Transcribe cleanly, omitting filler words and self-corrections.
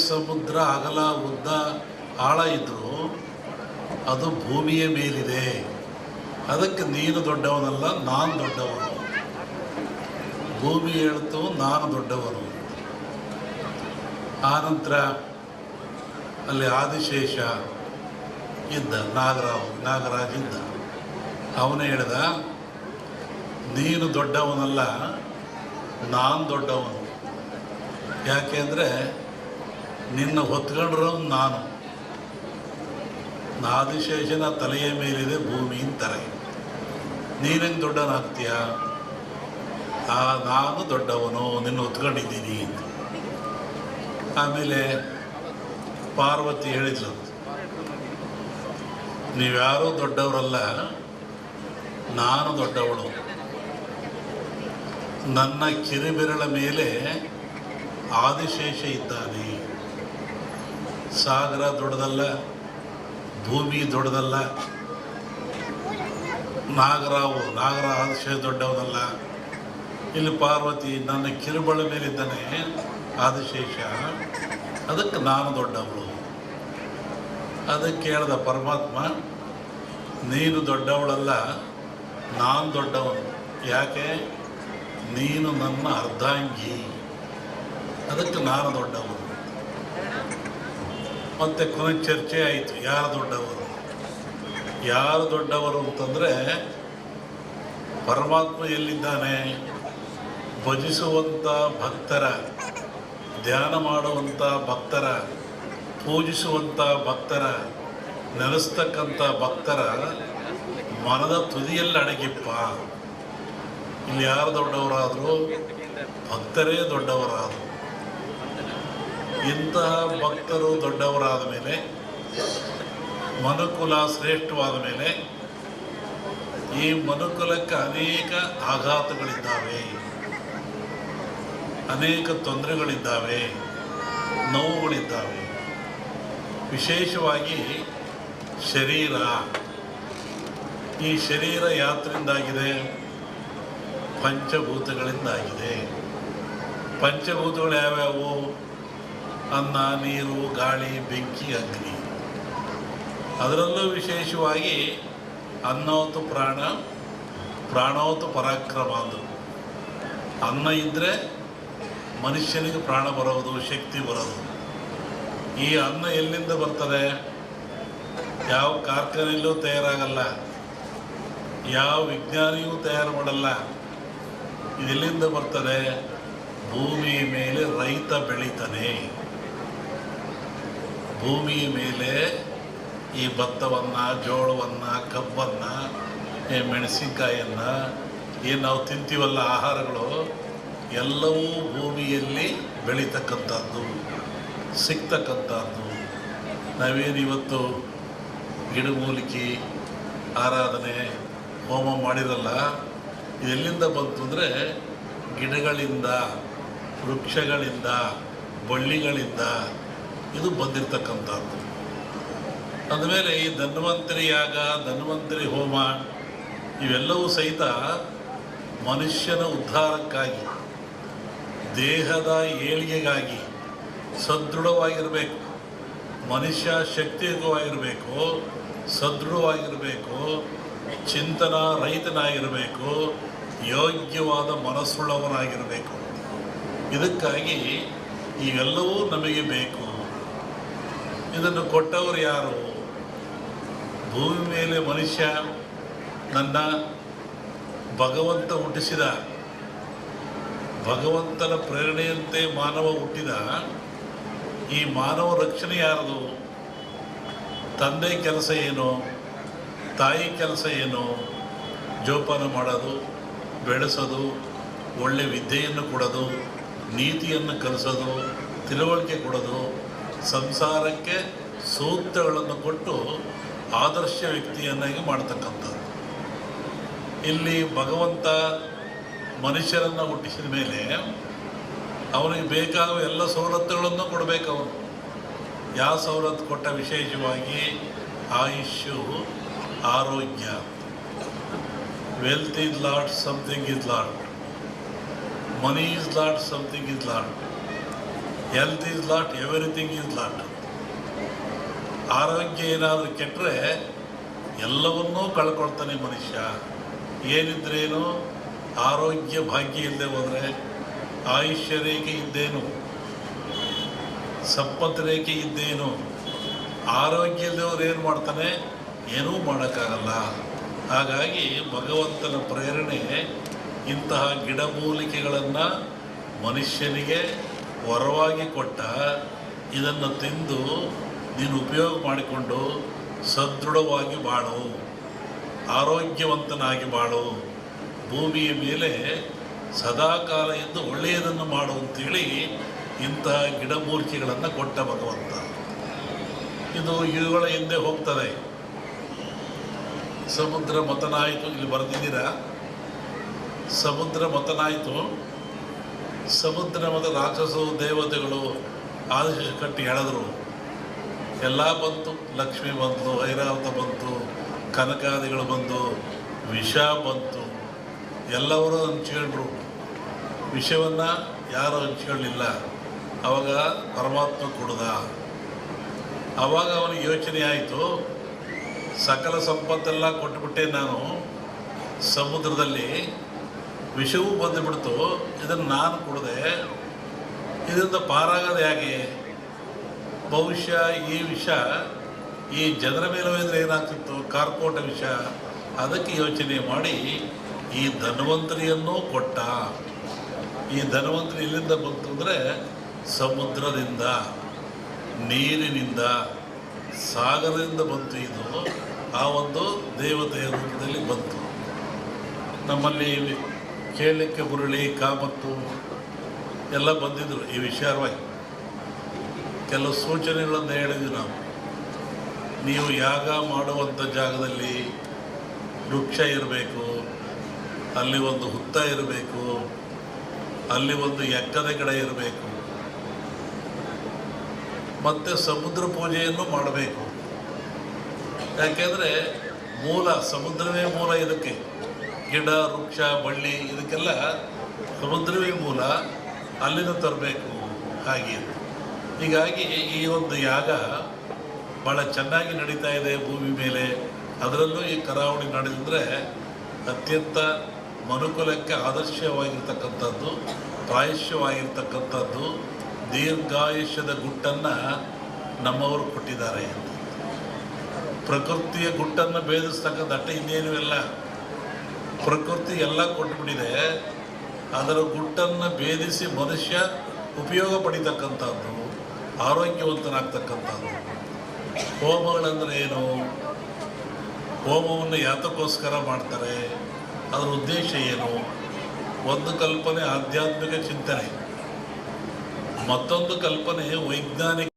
ಸಮುದ್ರ ಅಗಲ ಉದ್ದ ಆಳ ಇದ್ದರೂ ಅದು ಭೂಮಿಯ ಮೇಲಿದೆ. ಅದಕ್ಕೆ ನೀನು ದೊಡ್ಡವನಲ್ಲ, ನಾನು ದೊಡ್ಡವನು. ಭೂಮಿ ಹೇಳ್ತು ನಾನು ದೊಡ್ಡವನು. ಆನಂತರ ಅಲ್ಲಿ ಆದಿಶೇಷ ಇದ್ದ, ನಾಗರಾಜ ಇದ್ದ. ಅವನೇ ಹೇಳ್ದ, ನೀನು ದೊಡ್ಡವನಲ್ಲ, ನಾನು ದೊಡ್ಡವನು. ಯಾಕೆ ಅಂದರೆ ನಿನ್ನ ಹೊತ್ಕೊಂಡ್ರ ನಾನು. ಆದಿಶೇಷನ ತಲೆಯ ಮೇಲಿದೆ ಭೂಮಿ ಅಂತಾರೆ. ನೀನಂಗೆ ದೊಡ್ಡವನಾಗ್ತೀಯ? ನಾನು ದೊಡ್ಡವನು, ನಿನ್ನ ಹೊತ್ಕೊಂಡಿದ್ದೀನಿ. ಆಮೇಲೆ ಪಾರ್ವತಿ ಹೇಳಿದ್ಲು, ನೀವ್ಯಾರೂ ದೊಡ್ಡವರಲ್ಲ, ನಾನು ದೊಡ್ಡವಳು. ನನ್ನ ಕಿರಿಬೆರಳ ಮೇಲೆ ಆದಿಶೇಷ ಇದ್ದಾನೆ. ಸಾಗರ ದೊಡ್ಡದಲ್ಲ, ಭೂಮಿ ದೊಡ್ಡದಲ್ಲ, ನಾಗರ ಆದಿಶೇಷ ದೊಡ್ಡವನಲ್ಲ. ಇಲ್ಲಿ ಪಾರ್ವತಿ ನನ್ನ ಕಿರುಬಳ ಮೇಲಿದ್ದಾನೆ ಆದಿಶೇಷ, ಅದಕ್ಕೆ ನಾನು ದೊಡ್ಡವಳು. ಅದಕ್ಕೆ ಹೇಳ್ದ ಪರಮಾತ್ಮ, ನೀನು ದೊಡ್ಡವಳಲ್ಲ, ನಾನು ದೊಡ್ಡವನು. ಯಾಕೆ? ನೀನು ನನ್ನ ಅರ್ಧಾಂಗಿ, ಅದಕ್ಕೆ ನಾನು ದೊಡ್ಡವನು. ಮತ್ತು ಕೊನೆ ಚರ್ಚೆ ಆಯಿತು, ಯಾರು ದೊಡ್ಡವರು ಅಂತಂದರೆ, ಪರಮಾತ್ಮ ಎಲ್ಲಿದ್ದಾನೆ? ಭಜಿಸುವಂಥ ಭಕ್ತರ, ಧ್ಯಾನ ಮಾಡುವಂಥ ಭಕ್ತರ, ಪೂಜಿಸುವಂಥ ಭಕ್ತರ, ನೆಲೆಸ್ತಕ್ಕಂಥ ಭಕ್ತರ ಮನದ ತುದಿಯಲ್ಲಿ ಅಡಗಿಪ್ಪ. ಇಲ್ಲಿ ಯಾರು ದೊಡ್ಡವರಾದರೂ? ಭಕ್ತರೇ ದೊಡ್ಡವರಾದರು. ಇಂತಹ ಭಕ್ತರು ದೊಡ್ಡವರಾದ ಮೇಲೆ, ಮನುಕುಲ ಶ್ರೇಷ್ಠವಾದ ಮೇಲೆ, ಈ ಮನುಕುಲಕ್ಕೆ ಅನೇಕ ಆಘಾತಗಳಿದ್ದಾವೆ, ಅನೇಕ ತೊಂದರೆಗಳಿದ್ದಾವೆ, ನೋವುಗಳಿದ್ದಾವೆ. ವಿಶೇಷವಾಗಿ ಶರೀರ. ಈ ಶರೀರ ಯಾತ್ರಿಂದಾಗಿದೆ? ಪಂಚಭೂತಗಳಿಂದಾಗಿದೆ. ಪಂಚಭೂತಗಳು ಯಾವ್ಯಾವು? ಅನ್ನ, ನೀರು, ಗಾಳಿ, ಬೆಂಕಿ, ಅಗ್ನಿ. ಅದರಲ್ಲೂ ವಿಶೇಷವಾಗಿ ಅನ್ನೋತು ಪ್ರಾಣ, ಪ್ರಾಣೋತು ಪರಾಕ್ರಮ ಅಂದರು. ಅನ್ನ ಇದ್ದರೆ ಮನುಷ್ಯನಿಗೆ ಪ್ರಾಣ ಬರೋದು, ಶಕ್ತಿ ಬರೋದು. ಈ ಅನ್ನ ಎಲ್ಲಿಂದ ಬರ್ತದೆ? ಯಾವ ಕಾರ್ಖಾನೆಯಲ್ಲೂ ತಯಾರಾಗಲ್ಲ, ಯಾವ ವಿಜ್ಞಾನಿಯೂ ತಯಾರು ಮಾಡಲ್ಲ. ಇದೆಲ್ಲಿಂದ ಬರ್ತದೆ? ಭೂಮಿಯ ಮೇಲೆ ರೈತ ಬೆಳೀತಾನೆ. ಭೂಮಿಯ ಮೇಲೆ ಈ ಭತ್ತವನ್ನು, ಜೋಳವನ್ನು, ಕಬ್ಬನ್ನು, ಮೆಣಸಿನಕಾಯಿಯನ್ನು, ಏನು ನಾವು ತಿಂತೀವಲ್ಲ ಆಹಾರಗಳು, ಎಲ್ಲವೂ ಭೂಮಿಯಲ್ಲಿ ಬೆಳೀತಕ್ಕಂಥದ್ದು, ಸಿಗ್ತಕ್ಕಂಥದ್ದು. ನಾವೇನು ಇವತ್ತು ಗಿಡಮೂಲಿಕೆ ಆರಾಧನೆ ಹೋಮ ಮಾಡಿರಲ್ಲ, ಇದೆಲ್ಲಿಂದ ಬಂತು ಅಂದರೆ ಗಿಡಗಳಿಂದ, ವೃಕ್ಷಗಳಿಂದ, ಬಳ್ಳಿಗಳಿಂದ ಇದು ಬಂದಿರತಕ್ಕಂಥದ್ದು. ಅಂದಮೇಲೆ ಈ ಧನ್ವಂತರಿ ಯಾಗ, ಧನ್ವಂತರಿ ಹೋಮ ಇವೆಲ್ಲವೂ ಸಹಿತ ಮನುಷ್ಯನ ಉದ್ಧಾರಕ್ಕಾಗಿ, ದೇಹದ ಏಳಿಗೆಗಾಗಿ ಸದೃಢವಾಗಿರಬೇಕು. ಮನುಷ್ಯ ಶಕ್ತಿಯುತವಾಗಿರಬೇಕು, ಸದೃಢವಾಗಿರಬೇಕು, ಚಿಂತನ ರಹಿತನಾಗಿರಬೇಕು, ಯೋಗ್ಯವಾದ ಮನಸ್ಸುಳ್ಳವನಾಗಿರಬೇಕು. ಇದಕ್ಕಾಗಿ ಇವೆಲ್ಲವೂ ನಮಗೆ ಬೇಕು. ಇದನ್ನು ಕೊಟ್ಟವರು ಯಾರು? ಭೂಮಿ ಮೇಲೆ ಮನುಷ್ಯ ನನ್ನ ಭಗವಂತ ಹುಟ್ಟಿಸಿದ, ಭಗವಂತನ ಪ್ರೇರಣೆಯಂತೆ ಮಾನವ ಹುಟ್ಟಿದ. ಈ ಮಾನವ ರಕ್ಷಣೆ ಯಾರದು? ತಂದೆ ಕೆಲಸ ಏನು? ತಾಯಿ ಕೆಲಸ ಏನು? ಜೋಪಾನ ಮಾಡೋದು, ಬೆಳೆಸೋದು, ಒಳ್ಳೆ ವಿದ್ಯೆಯನ್ನು ಕೊಡೋದು, ನೀತಿಯನ್ನು ಕಲಿಸೋದು, ತಿಳುವಳಿಕೆ ಕೊಡೋದು, ಸಂಸಾರಕ್ಕೆ ಸೂತ್ರಗಳನ್ನು ಕೊಟ್ಟು ಆದರ್ಶ ವ್ಯಕ್ತಿಯನ್ನಾಗಿ ಮಾಡ್ತಕ್ಕಂಥದ್ದು. ಇಲ್ಲಿ ಭಗವಂತ ಮನುಷ್ಯರನ್ನು ಹುಟ್ಟಿಸಿದ ಮೇಲೆ ಅವನಿಗೆ ಬೇಕಾಗುವ ಎಲ್ಲ ಸವಲತ್ತುಗಳನ್ನು ಕೊಡಬೇಕು. ಅವನು ಯಾವ ಸವಲತ್ತು ಕೊಟ್ಟ? ವಿಶೇಷವಾಗಿ ಆಯುಷ್ಯು, ಆರೋಗ್ಯ. Wealth is lot, something is lot. Money is lot, something is lot. Health is lot, everything is lot. ಆರೋಗ್ಯ ಏನಾದರೂ ಕೆಟ್ಟರೆ ಎಲ್ಲವನ್ನೂ ಕಳ್ಕೊಳ್ತಾನೆ ಮನುಷ್ಯ. ಏನಿದ್ರೇನು ಆರೋಗ್ಯ ಭಾಗ್ಯ ಇಲ್ಲದೆ ಹೋದರೆ ಆಯುಷ್ಯ ರೇಖೆ ಇದ್ದೇನು, ಸಂಪತ್ತು ರೇಖೆ ಇದ್ದೇನು. ಆರೋಗ್ಯ ಇಲ್ಲದವ್ರು ಏನು ಮಾಡ್ತಾನೆ? ಏನೂ ಮಾಡೋಕ್ಕಾಗಲ್ಲ. ಹಾಗಾಗಿ ಭಗವಂತನ ಪ್ರೇರಣೆ ಇಂತಹ ಗಿಡಮೂಲಿಕೆಗಳನ್ನು ಮನುಷ್ಯನಿಗೆ ವರವಾಗಿ ಕೊಟ್ಟ. ಇದನ್ನು ತಿಂದು ನೀನು ಉಪಯೋಗ ಮಾಡಿಕೊಂಡು ಸದೃಢವಾಗಿ ಬಾಳು, ಆರೋಗ್ಯವಂತನಾಗಿ ಬಾಳು, ಭೂಮಿಯ ಮೇಲೆ ಸದಾಕಾಲ ಎಂದು ಒಳ್ಳೆಯದನ್ನು ಮಾಡು ಅಂತೇಳಿ ಇಂತಹ ಗಿಡಮೂಲಿಕೆಗಳನ್ನು ಕೊಟ್ಟ ಭಗವಂತ. ಇದು ಇವುಗಳ ಹಿಂದೆ ಹೋಗ್ತದೆ. ಸಮುದ್ರ ಮಥನಾಯಿತು, ಇಲ್ಲಿ ಬರೆದಿದ್ದೀರಾ, ಸಮುದ್ರ ಮಥನಾಯಿತು. ಸಮುದ್ರ ಮತ ರಾಕ್ಷಸರು ದೇವತೆಗಳು ಆದೇಶ ಕಟ್ಟಿ ಎಳೆದರು. ಎಲ್ಲ ಬಂತು, ಲಕ್ಷ್ಮಿ ಬಂತು, ಐರಾವತ ಬಂತು, ಕನಕಾದಿಗಳು ಬಂದು, ವಿಷ ಬಂತು. ಎಲ್ಲರೂ ಹಂಚ್ಕೊಂಡ್ರು. ವಿಷವನ್ನು ಯಾರು ಹಂಚ್ಕೊಳ್ಳಿಲ್ಲ. ಆವಾಗ ಪರಮಾತ್ಮ ಕುಡ್ದ. ಆವಾಗ ಅವನಿಗೆ ಯೋಚನೆ ಆಯಿತು, ಸಕಲ ಸಂಪತ್ತೆಲ್ಲ ಕೊಟ್ಟುಬಿಟ್ಟೆ ನಾನು, ಸಮುದ್ರದಲ್ಲಿ ವಿಷವೂ ಬಂದುಬಿಡ್ತು, ಇದನ್ನು ನಾನು ಕುಡಿದೆ, ಇದರಿಂದ ಪಾರಾಗದೆ ಹೇಗೆ? ಬಹುಶಃ ಈ ವಿಷ ಈ ಜನರ ಮೇಲೆ ಹೋದರೆ ಏನಾಗ್ತಿತ್ತು? ಕಾರ್ಕೋಟ ವಿಷ. ಅದಕ್ಕೆ ಯೋಚನೆ ಮಾಡಿ ಈ ಧನ್ವಂತರಿಯನ್ನೂ ಕೊಟ್ಟ. ಈ ಧನ್ವಂತರಿ ಎಲ್ಲಿಂದ ಬಂತು ಅಂದರೆ ಸಮುದ್ರದಿಂದ, ನೀರಿನಿಂದ, ಸಾಗರದಿಂದ ಬಂತು. ಇದು ಆ ಒಂದು ದೇವತೆಯ ರೂಪದಲ್ಲಿ ಬಂತು. ನಮ್ಮಲ್ಲಿ ಕೇಳಲಿಕ್ಕೆ ಮುರಳಿ, ಕಾಮತ್ತು ಎಲ್ಲ ಬಂದಿದ್ದರು ಈ ವಿಚಾರವಾಗಿ. ಕೆಲವು ಸೂಚನೆಗಳನ್ನು ಹೇಳಿದ್ವಿ ನಾವು. ನೀವು ಯಾಗ ಮಾಡುವಂಥ ಜಾಗದಲ್ಲಿ ವೃಕ್ಷ ಇರಬೇಕು, ಅಲ್ಲಿ ಒಂದು ಹುತ್ತ ಇರಬೇಕು, ಅಲ್ಲಿ ಒಂದು ಎಕ್ಕದ ಗಿಡ ಇರಬೇಕು, ಮತ್ತು ಸಮುದ್ರ ಪೂಜೆಯನ್ನು ಮಾಡಬೇಕು. ಯಾಕೆಂದರೆ ಮೂಲ ಸಮುದ್ರವೇ ಮೂಲ. ಇದಕ್ಕೆ ಗಿಡ, ವೃಕ್ಷ, ಬಳ್ಳಿ ಇದಕ್ಕೆಲ್ಲ ಸಮುದ್ರವೇ ಮೂಲ. ಅಲ್ಲಿಂದ ತರಬೇಕು. ಹಾಗೆ ಹೀಗಾಗಿ ಈ ಒಂದು ಯಾಗ ಭಾಳ ಚೆನ್ನಾಗಿ ನಡೀತಾ ಇದೆ ಭೂಮಿ ಮೇಲೆ. ಅದರಲ್ಲೂ ಈ ಕರಾವಳಿ ನಡೆದಿದ್ರೆ ಅತ್ಯಂತ ಮನುಕುಲಕ್ಕೆ ಆದರ್ಶವಾಗಿರ್ತಕ್ಕಂಥದ್ದು, ಪ್ರಾಯಶ್ಯವಾಗಿರ್ತಕ್ಕಂಥದ್ದು, ದೀರ್ಘಾಯುಷ್ಯದ ಗುಟ್ಟನ್ನು ನಮ್ಮವರು ಕೊಟ್ಟಿದ್ದಾರೆ. ಪ್ರಕೃತಿಯ ಗುಟ್ಟನ್ನು ಭೇದಿಸ್ತಕ್ಕಂಥ ಅಟ್ಟೆ ಇನ್ನೇನು ಇಲ್ಲ. ಪ್ರಕೃತಿ ಎಲ್ಲ ಕೊಟ್ಟುಬಿಟ್ಟಿದೆ. ಅದರ ಗುಟ್ಟನ್ನು ಭೇದಿಸಿ ಮನುಷ್ಯ ಉಪಯೋಗ ಪಡಿತಕ್ಕಂಥದ್ದು, ಆರೋಗ್ಯವಂತನಾಗ್ತಕ್ಕಂಥದ್ದು. ಹೋಮಗಳಂದರೆ ಏನು? ಹೋಮವನ್ನು ಯಾತಕ್ಕೋಸ್ಕರ ಮಾಡ್ತಾರೆ? ಅದರ ಉದ್ದೇಶ ಏನು? ಒಂದು ಕಲ್ಪನೆ ಆಧ್ಯಾತ್ಮಿಕ ಚಿಂತನೆ, ಮತ್ತೊಂದು ಕಲ್ಪನೆ ವೈಜ್ಞಾನಿಕ